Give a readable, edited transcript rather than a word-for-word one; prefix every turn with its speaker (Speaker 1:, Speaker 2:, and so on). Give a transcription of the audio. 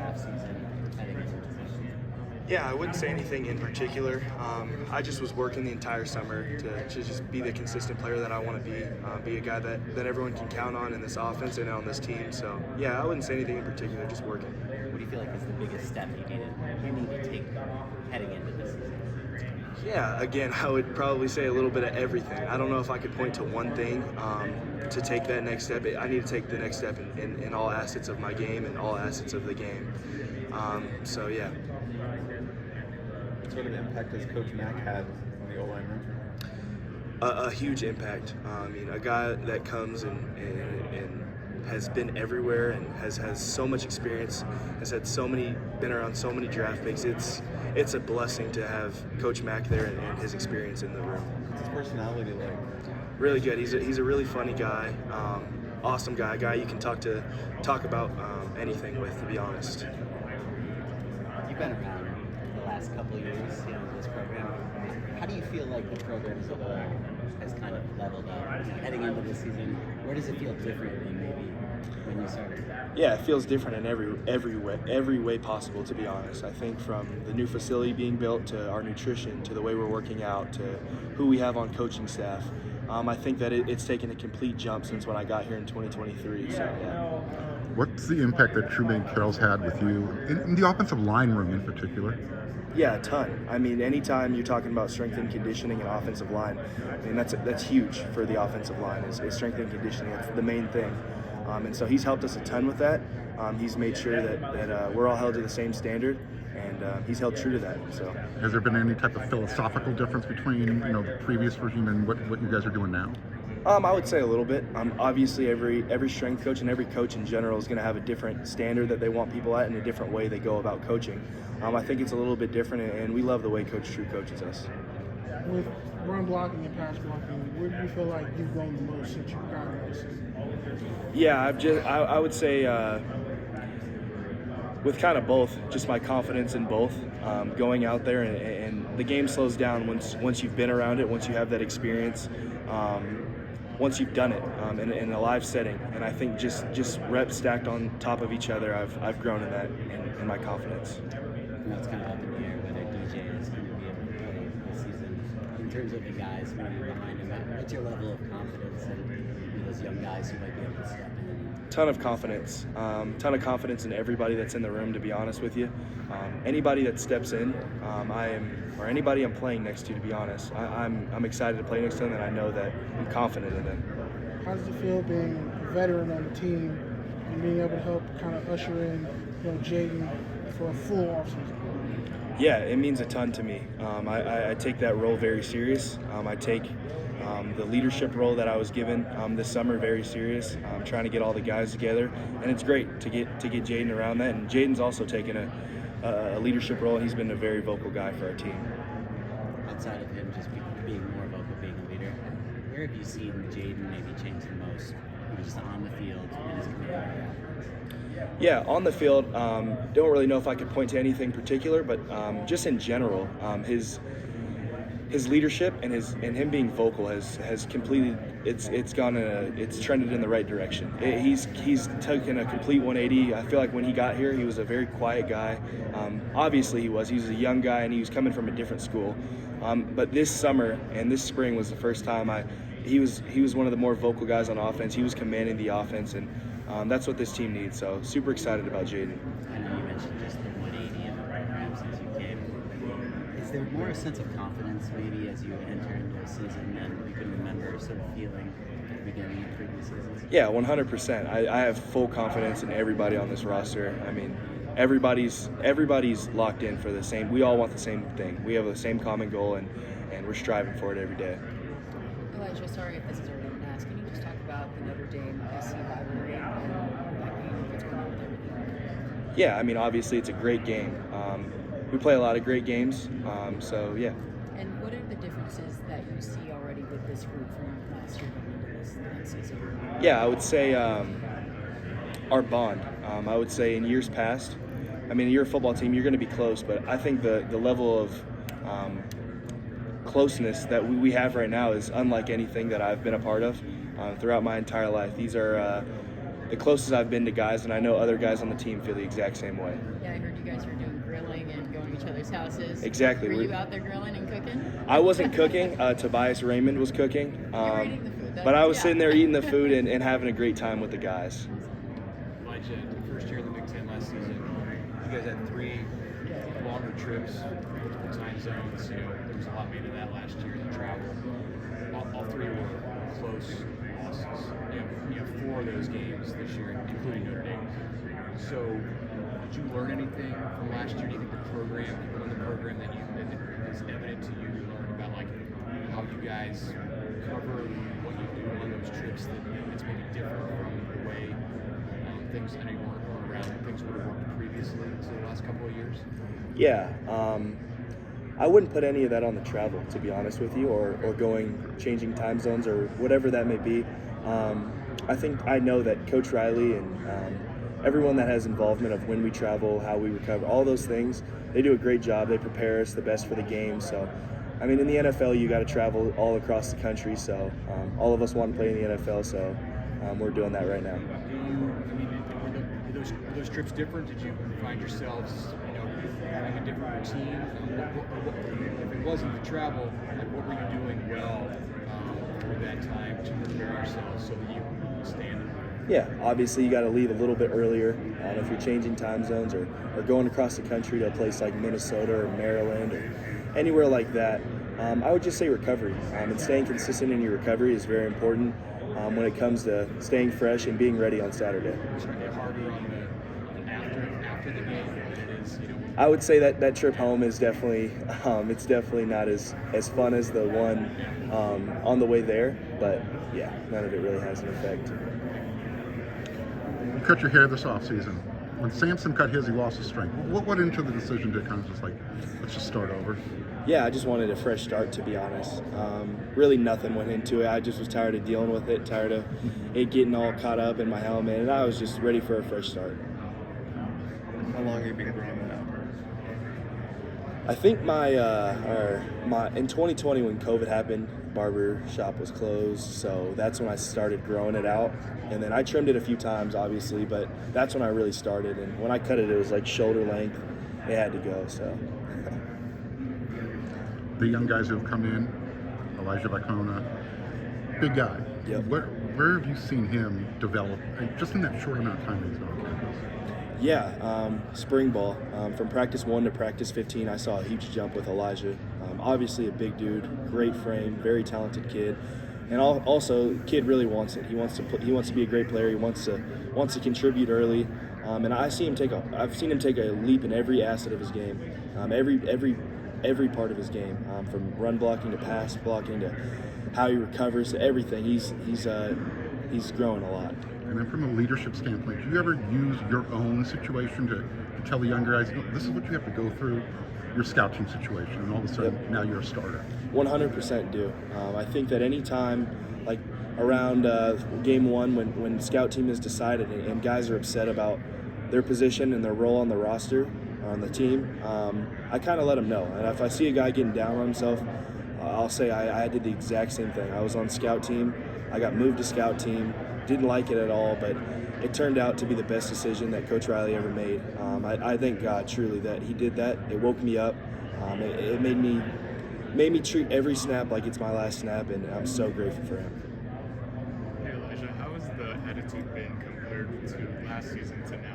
Speaker 1: off season heading into this season?
Speaker 2: Yeah, I wouldn't say anything in particular. I just was working the entire summer to just be the consistent player that I want to be a guy that everyone can count on in this offense and on this team. So, yeah, I wouldn't say anything in particular, just working.
Speaker 1: What do you feel like is the biggest step you need to take heading into this season?
Speaker 2: Yeah, again, I would probably say a little bit of everything. I don't know if I could point to one thing to take that next step. I need to take the next step in all assets of my game and all assets of the game. So, yeah.
Speaker 3: What sort of impact has Coach Mack had on the O-line room?
Speaker 2: A huge impact. I mean, a guy that comes and has been everywhere and has so much experience, has had been around so many draft picks. It's a blessing to have Coach Mack there and his experience in the room.
Speaker 3: What's his personality like?
Speaker 2: Really good. He's a really funny guy, awesome guy, a guy you can talk about anything with, to be honest.
Speaker 1: You've been around the last couple of years, this program. How do you feel like the program as a whole has kind of leveled up heading into this season? Where does it feel different than maybe when you started?
Speaker 2: Yeah, it feels different in every way possible, to be honest. I think from the new facility being built to our nutrition to the way we're working out to who we have on coaching staff. I think that it's taken a complete jump since when I got here in 2023. So, yeah.
Speaker 4: What's the impact that Trumaine Carroll's had with you in the offensive line room in particular?
Speaker 2: Yeah, a ton. I mean, anytime you're talking about strength and conditioning and offensive line, I mean that's huge for the offensive line is strength and conditioning. It's the main thing. And so he's helped us a ton with that. He's made sure that we're all held to the same standard, and he's held true to that. So,
Speaker 4: has there been any type of philosophical difference between the previous regime and what you guys are doing now?
Speaker 2: I would say a little bit. Obviously, every strength coach and every coach in general is going to have a different standard that they want people at and a different way they go about coaching. I think it's a little bit different, and we love the way Coach True coaches us.
Speaker 5: With run blocking and pass blocking, where do you feel like you've grown the most since you got here?
Speaker 2: Yeah, I would say with kind of both, just my confidence in both. Going out there and the game slows down once you've been around it, once you have that experience. Once you've done it in a live setting, and I think just reps stacked on top of each other, I've grown in that in my confidence.
Speaker 1: It's kind of up in the air whether DJ is going to be able to play this season. In terms of the guys maybe behind him, what's your level of confidence in those young guys who might be able to step in?
Speaker 2: Ton of confidence in everybody that's in the room, to be honest with you. Anybody that steps in, or anybody I'm playing next to be honest, I'm excited to play next to them, and I know that I'm confident in them.
Speaker 5: How does it feel being a veteran on the team and being able to help kind of usher in Jaden for a full offseason?
Speaker 2: Yeah, it means a ton to me. I take that role very serious. I take the leadership role that I was given this summer very serious. I'm trying to get all the guys together, and it's great to get Jaden around that. And Jaden's also taken a leadership role, and he's been a very vocal guy for our team.
Speaker 1: Outside of him just being more vocal, being a leader, where have you seen Jaden maybe change the most? Just on the field in his career?
Speaker 2: Yeah, on the field, don't really know if I could point to anything particular, but just in general, his leadership and him being vocal has completely it's trended in the right direction. He's taken a complete 180. I feel like when he got here, he was a very quiet guy. Obviously, he was a young guy and he was coming from a different school. But this summer and this spring was the first time he was one of the more vocal guys on offense. He was commanding the offense, and that's what this team needs. So super excited about Jaden.
Speaker 1: I know you mentioned just the 180 in the program since you came. Is there more a sense of confidence maybe as you enter into a season than you can remember sort of feeling at the beginning of previous seasons?
Speaker 2: Yeah, 100%. I have full confidence in everybody on this roster. I mean, everybody's locked in for the same. We all want the same thing. We have the same common goal, and we're striving for it every day.
Speaker 6: Elijah, sorry if this has already been asked. Can you just talk about the Notre Dame USC rivalry and that game, what's going on with everything?
Speaker 2: Yeah, I mean, obviously it's a great game. We play a lot of great games, so yeah.
Speaker 6: And what are the differences that you see already with this group from last year going into this next season?
Speaker 2: Yeah, I would say our bond. I would say in years past, I mean, you're a football team, you're going to be close, but I think the level of closeness that we have right now is unlike anything that I've been a part of throughout my entire life. These are the closest I've been to guys, and I know other guys on the team feel the exact same way.
Speaker 6: Yeah, I heard you guys were doing grilling and going to each other's houses.
Speaker 2: Exactly.
Speaker 6: Were you out there grilling and cooking?
Speaker 2: I wasn't cooking. Tobias Raymond was cooking.
Speaker 6: You were eating the food.
Speaker 2: But I was sitting there eating the food and having a great time with the guys.
Speaker 7: Elijah, first year in the Big Ten last season, you guys had 3 longer trips, multiple time zones. You know, there was a lot made of that last year, the travel. All 3 were close losses. You have 4 of those games this year, including Notre Dame. So, did you learn anything from last year? Do you think the program, people in the program that is evident to you, learned about like how you guys cover what you do on those trips that it's maybe different from the way things, I know you weren't going around, things would have worked previously to the last couple of years?
Speaker 2: Yeah. I wouldn't put any of that on the travel, to be honest with you, or changing time zones or whatever that may be. I think I know that Coach Riley and everyone that has involvement of when we travel, how we recover, all those things, they do a great job. They prepare us the best for the game. So, I mean, in the NFL, you got to travel all across the country. So, all of us want to play in the NFL. So, we're doing that right now.
Speaker 7: Were those trips different? Did you find yourselves, having a different routine? If it wasn't the travel, like what were you doing well through that time to prepare yourselves so that you could stand?
Speaker 2: Yeah, obviously you got to leave a little bit earlier if you're changing time zones or going across the country to a place like Minnesota or Maryland or anywhere like that. I would just say recovery and staying consistent in your recovery is very important when it comes to staying fresh and being ready on Saturday.
Speaker 7: It's going to get harder on the after the game than it is,
Speaker 2: I would say that trip home is definitely it's definitely not as fun as the one on the way there, but yeah, none of it really has an effect.
Speaker 4: You cut your hair this offseason. When Samson cut his, he lost his strength. What went into the decision to kind of just like, let's just start over?
Speaker 2: Yeah, I just wanted a fresh start, to be honest. Really nothing went into it. I just was tired of dealing with it, tired of it getting all caught up in my helmet, and I was just ready for a fresh start.
Speaker 3: How long have you been growing that out?
Speaker 2: I think my in 2020 when COVID happened, barber shop was closed, so that's when I started growing it out. And then I trimmed it a few times, obviously, but that's when I really started. And when I cut it, it was like shoulder length. It had to go, so.
Speaker 4: The young guys who have come in, Elijah Vakona, big guy.
Speaker 2: Yep.
Speaker 4: Where have you seen him develop, just in that short amount of time that he's been on campus?
Speaker 2: Yeah, spring ball. From practice 1 to practice 15, I saw a huge jump with Elijah. Obviously a big dude, great frame, very talented kid. And also, kid really wants it. He wants to be a great player. He wants to contribute early. And I've seen him take a leap in every asset of his game, every part of his game, from run blocking to pass blocking to how he recovers to everything. He's growing a lot.
Speaker 4: And then from a leadership standpoint, do you ever use your own situation to tell the younger guys, this is what you have to go through, your scout team situation, and all of a sudden now you're a starter?
Speaker 2: 100% do. I think that any time, like around game 1 when scout team is decided and guys are upset about their position and their role on the roster or on the team, I kind of let them know. And if I see a guy getting down on himself, I'll say I did the exact same thing. I was on scout team. I got moved to scout team. Didn't like it at all, but it turned out to be the best decision that Coach Riley ever made. I thank God truly that he did that. It woke me up. It made me treat every snap like it's my last snap, and I'm so grateful for him.
Speaker 8: Hey Elijah, how has the attitude been compared to last season to now?